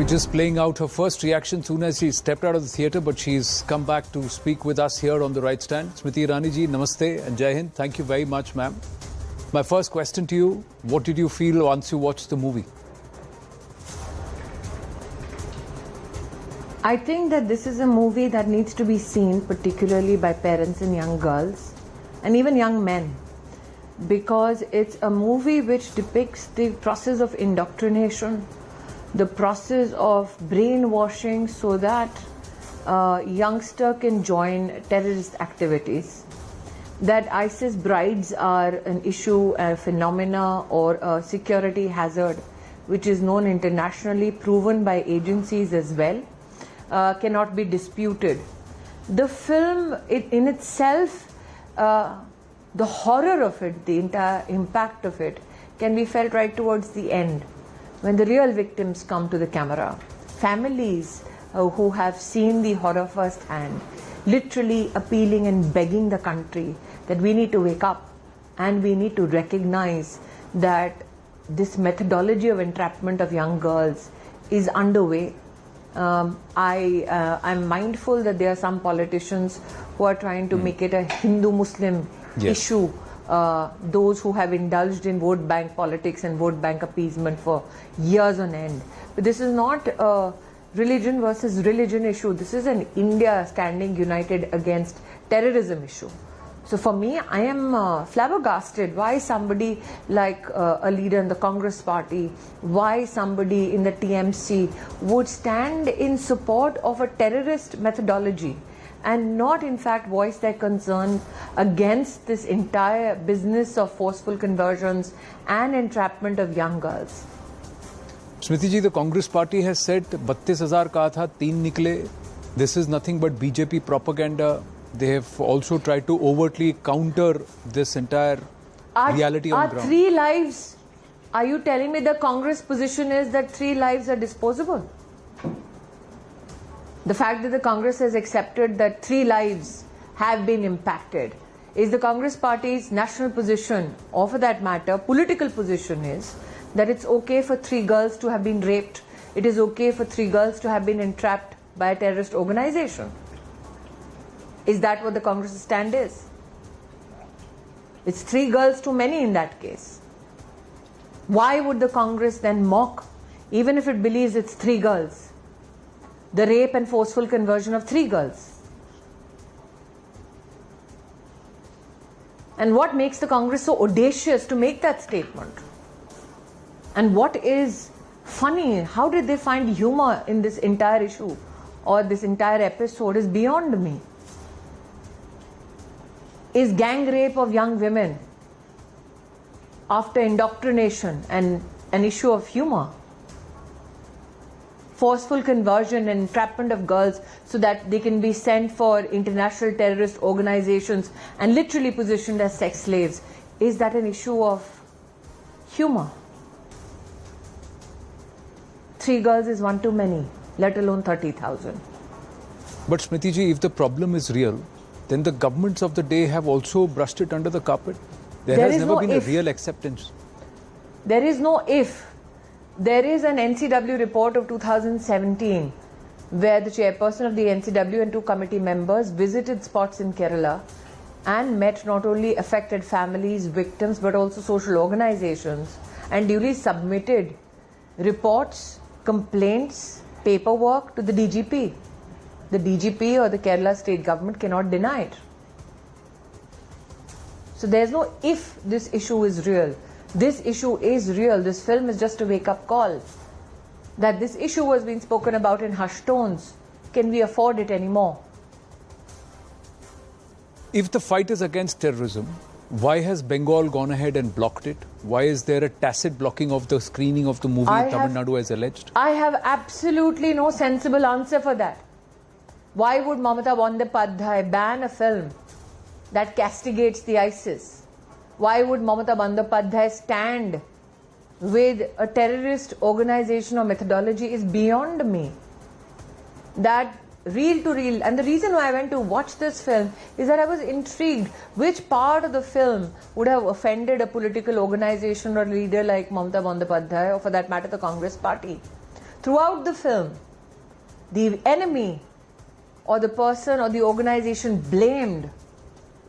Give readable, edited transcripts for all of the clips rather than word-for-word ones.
We're just playing out her first reaction soon as she stepped out of the theatre, but she's come back to speak with us here on the right stand. Smriti Irani ji, namaste and Jai Hind. Thank you very much, ma'am. My first question to you, what did you feel once you watched the movie? I think that this is a movie that needs to be seen particularly by parents and young girls and even young men, because it's a movie which depicts the process of indoctrination, the process of brainwashing so that a youngster can join terrorist activities, that ISIS brides are an issue, a phenomena or a security hazard which is known internationally, proven by agencies as well, cannot be disputed. The film in itself, the horror of it, the entire impact of it can be felt right towards the end, when the real victims come to the camera. Families who have seen the horror firsthand, literally appealing and begging the country that we need to wake up and we need to recognize that this methodology of entrapment of young girls is underway. I'm mindful that there are some politicians who are trying to make it a Hindu-Muslim issue. Those who have indulged in vote bank politics and vote bank appeasement for years on end. But this is not a religion versus religion issue. This is an India standing united against terrorism issue. So for me, I am flabbergasted why somebody like a leader in the Congress party, why somebody in the TMC would stand in support of a terrorist methodology and not in fact voice their concern against this entire business of forceful conversions and entrapment of young girls. Smriti ji, the Congress party has said 32,000 kaha tha, 3 nikle. This is nothing but BJP propaganda. They have also tried to overtly counter this entire reality on the ground. 3 lives, are you telling me the Congress position is that 3 lives are disposable? The fact that the Congress has accepted that 3 lives have been impacted, is the Congress party's national position, or for that matter, political position, is that it's okay for 3 girls to have been raped, it is okay for 3 girls to have been entrapped by a terrorist organization. Is that what the Congress stand is? It's 3 girls too many in that case. Why would the Congress then mock, even if it believes it's 3 girls, the rape and forceful conversion of 3 girls? And what makes the Congress so audacious to make that statement? And what is funny, how did they find humor in this entire issue or this entire episode is beyond me. Is gang rape of young women after indoctrination and an issue of humor? Forceful conversion and entrapment of girls so that they can be sent for international terrorist organizations and literally positioned as sex slaves. Is that an issue of humor? 3 girls is one too many, let alone 30,000. But Smriti ji, if the problem is real, then the governments of the day have also brushed it under the carpet. There has never been a real acceptance. There is no if. There is an NCW report of 2017 where the chairperson of the NCW and 2 committee members visited spots in Kerala and met not only affected families, victims, but also social organizations and duly submitted reports, complaints, paperwork to the DGP. The DGP or the Kerala state government cannot deny it. So there's no if this issue is real. This issue is real. This film is just a wake-up call that this issue was being spoken about in hushed tones. Can we afford it anymore? If the fight is against terrorism, why has Bengal gone ahead and blocked it? Why is there a tacit blocking of the screening of the movie in Tamil Nadu as alleged? I have absolutely no sensible answer for that. Why would Mamata Bandyopadhyay ban a film that castigates the ISIS? Why would Mamata Bandyopadhyay stand with a terrorist organization or methodology is beyond me. That reel to reel, and the reason why I went to watch this film is that I was intrigued which part of the film would have offended a political organization or leader like Mamata Bandyopadhyay, or for that matter the Congress party. throughout the film, the enemy or the person or the organization blamed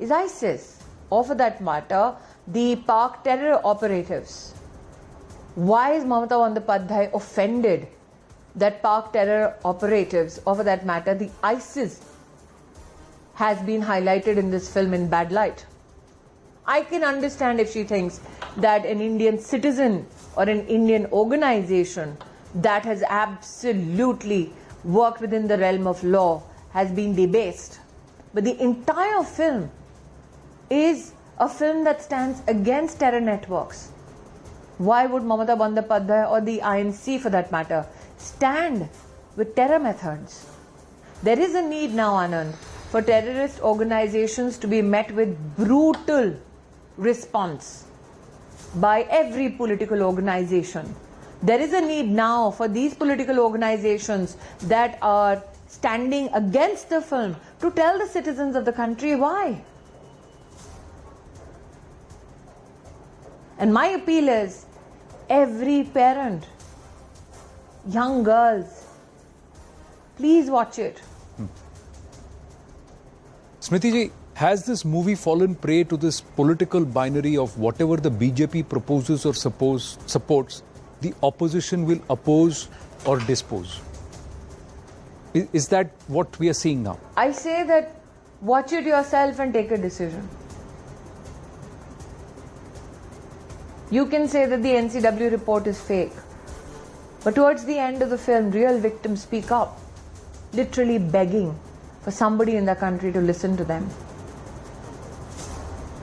is ISIS, or for that matter, the Pak terror operatives. Why is Mamata Bandyopadhyay offended that Pak terror operatives, or for that matter, the ISIS, has been highlighted in this film in bad light? I can understand if she thinks that an Indian citizen or an Indian organization that has absolutely worked within the realm of law has been debased. But the entire film is a film that stands against terror networks. Why would Mamata Bandyopadhyay or the INC for that matter stand with terror methods? There is a need now, Anand, for terrorist organizations to be met with brutal response by every political organization. There is a need now for these political organizations that are standing against the film to tell the citizens of the country why. And my appeal is, every parent, young girls, please watch it. Smriti ji, has this movie fallen prey to this political binary of whatever the BJP proposes or supports, the opposition will oppose or dispose? Is that what we are seeing now? I say that watch it yourself and take a decision. You can say that the NCW report is fake, but towards the end of the film, real victims speak up, literally begging for somebody in the country to listen to them.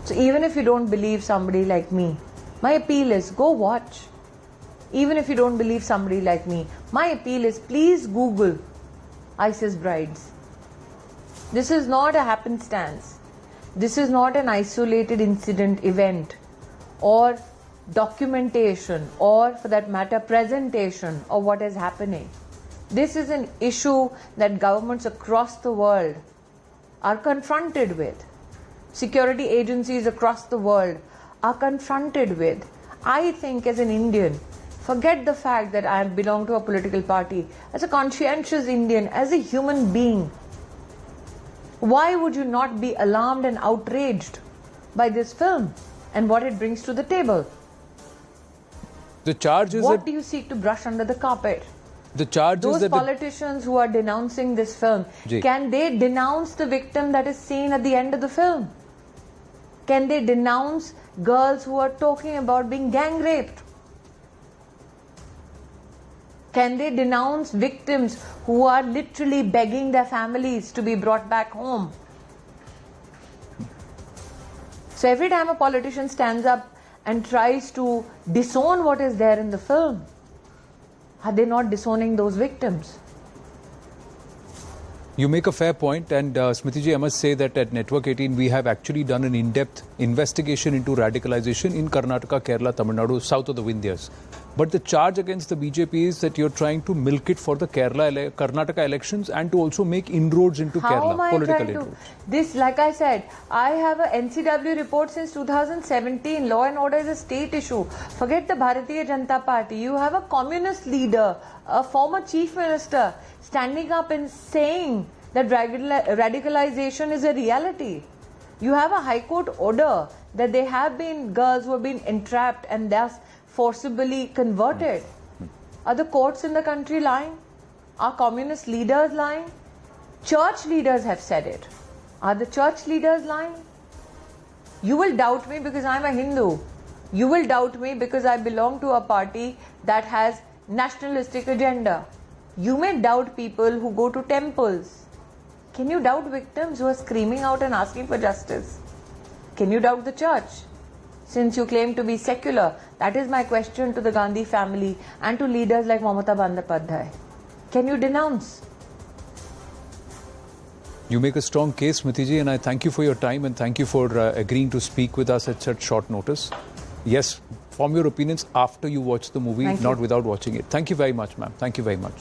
So even if you don't believe somebody like me, my appeal is go watch. Even if you don't believe somebody like me, my appeal is please Google ISIS brides. This is not a happenstance. This is not an isolated incident event or documentation or for that matter presentation of what is happening. This is an issue that governments across the world are confronted with. Security agencies across the world are confronted with. I think as an Indian, forget the fact that I belong to a political party. As a conscientious Indian, as a human being, why would you not be alarmed and outraged by this film and what it brings to the table? The charge is what do you seek to brush under the carpet? The charge Those is that politicians who are denouncing this film, can they denounce the victim that is seen at the end of the film? Can they denounce girls who are talking about being gang raped? Can they denounce victims who are literally begging their families to be brought back home? So every time a politician stands up and tries to disown what is there in the film, are they not disowning those victims? You make a fair point, and Smriti ji, I must say that at Network 18 we have actually done an in-depth investigation into radicalization in Karnataka, Kerala, Tamil Nadu, south of the Vindhyas. But the charge against the BJP is that you're trying to milk it for the Karnataka elections and to also make inroads into Kerala, political inroads. This, like I said, I have a NCW report since 2017. Law and order is a state issue. Forget the Bharatiya Janata Party. You have a communist leader, a former chief minister, standing up and saying that radicalization is a reality. You have a high court order that there have been girls who have been entrapped and thus forcibly converted. Are the courts in the country lying? Are communist leaders lying? Church leaders have said it. Are the church leaders lying? You will doubt me because I'm a Hindu. You will doubt me because I belong to a party that has nationalistic agenda. You may doubt people who go to temples. Can you doubt victims who are screaming out and asking for justice? Can you doubt the church? Since you claim to be secular, that is my question to the Gandhi family and to leaders like Mamata Bandyopadhyay. Can you denounce? You make a strong case, Smriti ji, and I thank you for your time and thank you for agreeing to speak with us at such short notice. Yes, form your opinions after you watch the movie, not without watching it. Thank you very much, ma'am. Thank you very much.